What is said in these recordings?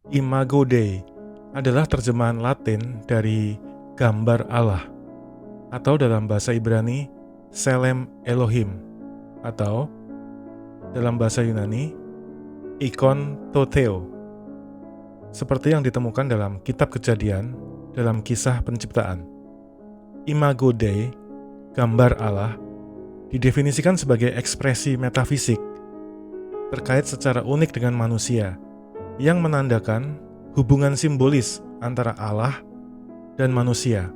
Imago Dei adalah terjemahan Latin dari gambar Allah, atau dalam bahasa Ibrani Selem Elohim, atau dalam bahasa Yunani Ikon Toteo, seperti yang ditemukan dalam kitab Kejadian dalam kisah penciptaan. Imago Dei, gambar Allah, didefinisikan sebagai ekspresi metafisik terkait secara unik dengan manusia yang menandakan hubungan simbolis antara Allah dan manusia.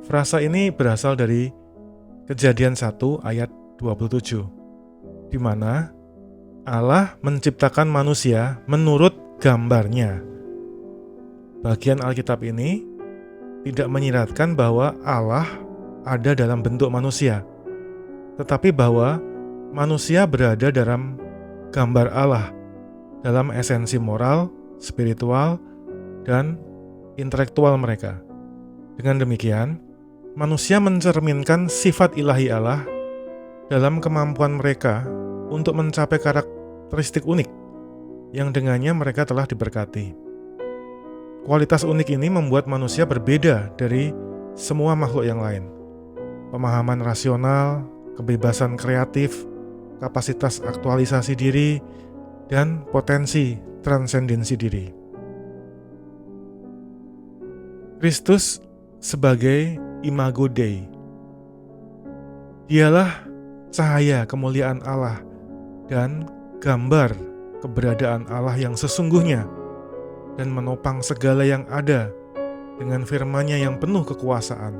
Frasa ini berasal dari Kejadian 1 ayat 27, di mana Allah menciptakan manusia menurut gambarnya. Bagian Alkitab ini tidak menyiratkan bahwa Allah ada dalam bentuk manusia, tetapi bahwa manusia berada dalam gambar Allah, dalam esensi moral, spiritual, dan intelektual mereka. Dengan demikian, manusia mencerminkan sifat ilahi Allah dalam kemampuan mereka untuk mencapai karakteristik unik yang dengannya mereka telah diberkati. Kualitas unik ini membuat manusia berbeda dari semua makhluk yang lain. Pemahaman rasional, kebebasan kreatif, kapasitas aktualisasi diri, dan potensi transendensi diri. Kristus sebagai Imago Dei. Dialah cahaya kemuliaan Allah dan gambar keberadaan Allah yang sesungguhnya dan menopang segala yang ada dengan firman-Nya yang penuh kekuasaan.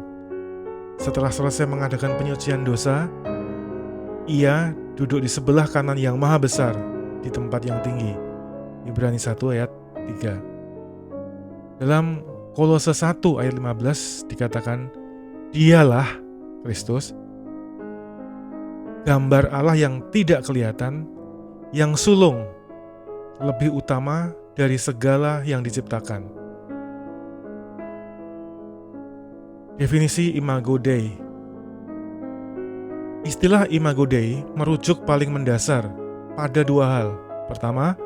Setelah selesai mengadakan penyucian dosa, Ia duduk di sebelah kanan yang maha besar di tempat yang tinggi. Ibrani 1 ayat 3. Dalam Kolose 1 ayat 15 dikatakan, Dialah, Kristus, gambar Allah yang tidak kelihatan, yang sulung, lebih utama dari segala yang diciptakan. Definisi Imago Dei. Istilah Imago Dei merujuk paling mendasar pada dua hal. Pertama,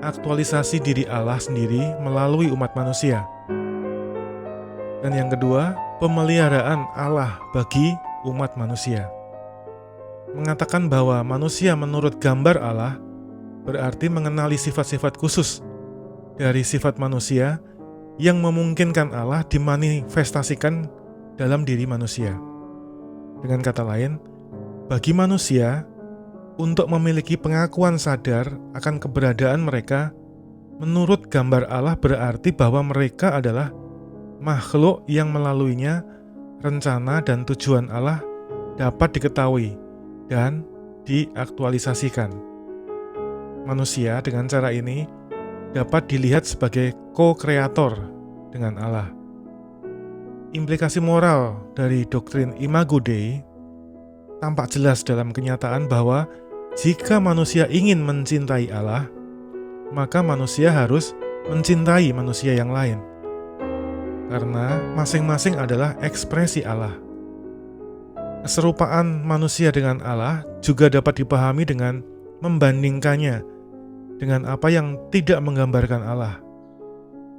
aktualisasi diri Allah sendiri melalui umat manusia. Dan yang kedua, pemeliharaan Allah bagi umat manusia. Mengatakan bahwa manusia menurut gambar Allah berarti mengenali sifat-sifat khusus dari sifat manusia yang memungkinkan Allah dimanifestasikan dalam diri manusia. Dengan kata lain, bagi manusia untuk memiliki pengakuan sadar akan keberadaan mereka menurut gambar Allah berarti bahwa mereka adalah makhluk yang melaluinya rencana dan tujuan Allah dapat diketahui dan diaktualisasikan. Manusia dengan cara ini dapat dilihat sebagai co-kreator dengan Allah. Implikasi moral dari doktrin Imago Dei tampak jelas dalam kenyataan bahwa jika manusia ingin mencintai Allah, maka manusia harus mencintai manusia yang lain, karena masing-masing adalah ekspresi Allah. Keserupaan manusia dengan Allah juga dapat dipahami dengan membandingkannya dengan apa yang tidak menggambarkan Allah,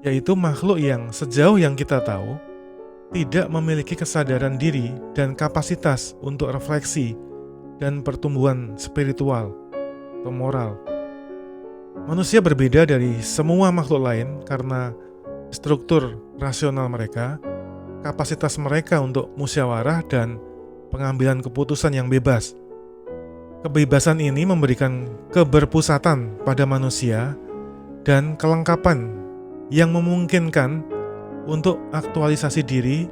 yaitu makhluk yang sejauh yang kita tahu tidak memiliki kesadaran diri dan kapasitas untuk refleksi dan pertumbuhan spiritual atau moral. Manusia berbeda dari semua makhluk lain karena struktur rasional mereka, kapasitas mereka untuk musyawarah dan pengambilan keputusan yang bebas. Kebebasan ini memberikan keberpusatan pada manusia dan kelengkapan yang memungkinkan untuk aktualisasi diri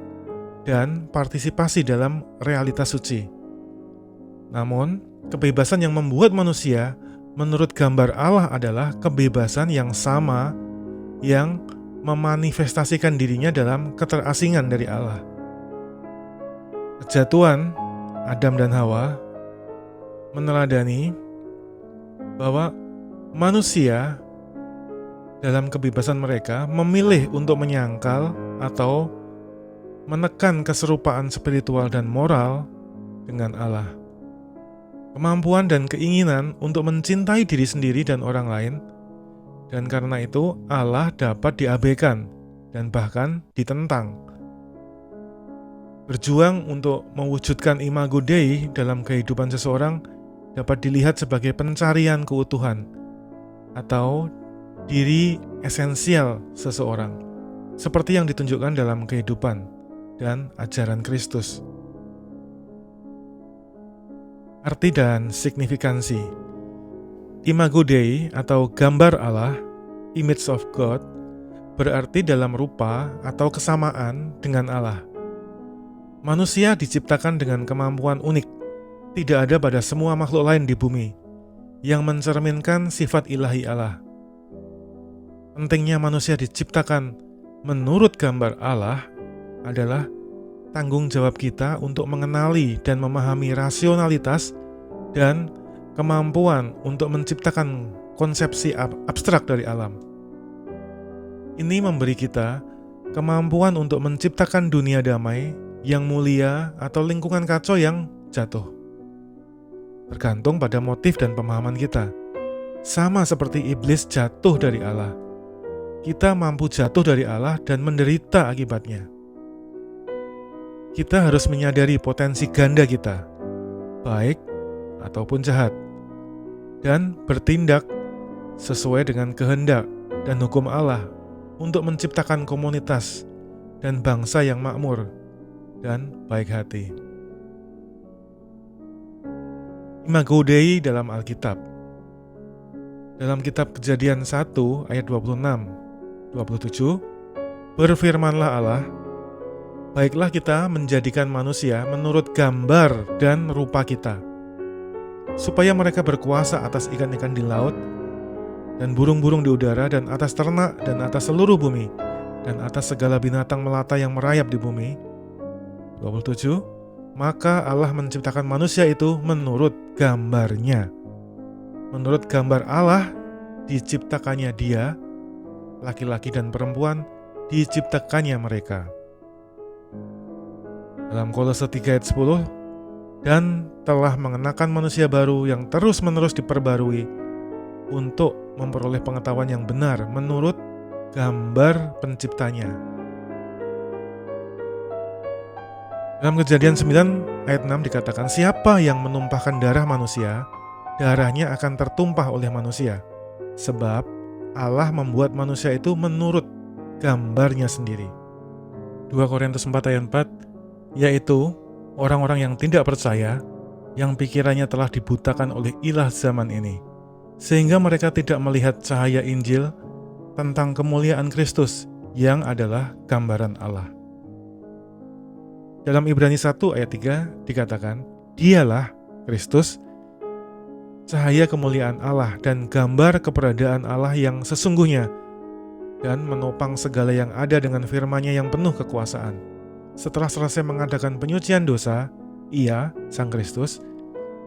dan partisipasi dalam realitas suci. Namun, kebebasan yang membuat manusia menurut gambar Allah adalah kebebasan yang sama yang memanifestasikan dirinya dalam keterasingan dari Allah. Kejatuhan Adam dan Hawa meneladani bahwa manusia dalam kebebasan mereka memilih untuk menyangkal atau menekan keserupaan spiritual dan moral dengan Allah. Kemampuan dan keinginan untuk mencintai diri sendiri dan orang lain Dan karena itu Allah dapat diabaikan dan bahkan ditentang. Berjuang untuk mewujudkan imago Dei dalam kehidupan seseorang dapat dilihat sebagai pencarian keutuhan atau diri esensial seseorang, seperti yang ditunjukkan dalam kehidupan dan ajaran Kristus. Arti dan signifikansi. Imago Dei atau gambar Allah, image of God, berarti dalam rupa atau kesamaan dengan Allah. Manusia diciptakan dengan kemampuan unik, tidak ada pada semua makhluk lain di bumi, yang mencerminkan sifat ilahi Allah. Pentingnya manusia diciptakan menurut gambar Allah adalah tanggung jawab kita untuk mengenali dan memahami rasionalitas dan kemampuan untuk menciptakan konsepsi abstrak dari alam. Ini memberi kita kemampuan untuk menciptakan dunia damai yang mulia atau lingkungan kacau yang jatuh. Tergantung pada motif dan pemahaman kita. Sama seperti iblis jatuh dari Allah. Kita mampu jatuh dari Allah dan menderita akibatnya. Kita harus menyadari potensi ganda kita, baik ataupun jahat, dan bertindak sesuai dengan kehendak dan hukum Allah untuk menciptakan komunitas dan bangsa yang makmur dan baik hati. Imago Dei dalam Alkitab. Dalam kitab Kejadian 1 ayat 26-27, berfirmanlah Allah, baiklah kita menjadikan manusia menurut gambar dan rupa kita, supaya mereka berkuasa atas ikan-ikan di laut, dan burung-burung di udara, dan atas ternak, dan atas seluruh bumi, dan atas segala binatang melata yang merayap di bumi. 27. Maka Allah menciptakan manusia itu menurut gambarnya. Menurut gambar Allah diciptakannya dia, laki-laki dan perempuan diciptakannya mereka. Dalam Kolose 3 ayat 10, dan telah mengenakan manusia baru yang terus-menerus diperbarui untuk memperoleh pengetahuan yang benar menurut gambar penciptanya. Dalam Kejadian 9 ayat 6 dikatakan, siapa yang menumpahkan darah manusia, darahnya akan tertumpah oleh manusia, sebab Allah membuat manusia itu menurut gambarnya sendiri. 2 Korintus 4 ayat 4, yaitu orang-orang yang tidak percaya, yang pikirannya telah dibutakan oleh ilah zaman ini, sehingga mereka tidak melihat cahaya Injil tentang kemuliaan Kristus yang adalah gambaran Allah. Dalam Ibrani 1 ayat 3 dikatakan, dialah Kristus, cahaya kemuliaan Allah dan gambar keberadaan Allah yang sesungguhnya, dan menopang segala yang ada dengan firman-Nya yang penuh kekuasaan. Setelah selesai mengadakan penyucian dosa, Ia, Sang Kristus,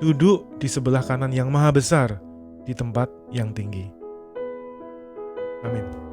duduk di sebelah kanan yang maha besar di tempat yang tinggi. Amin.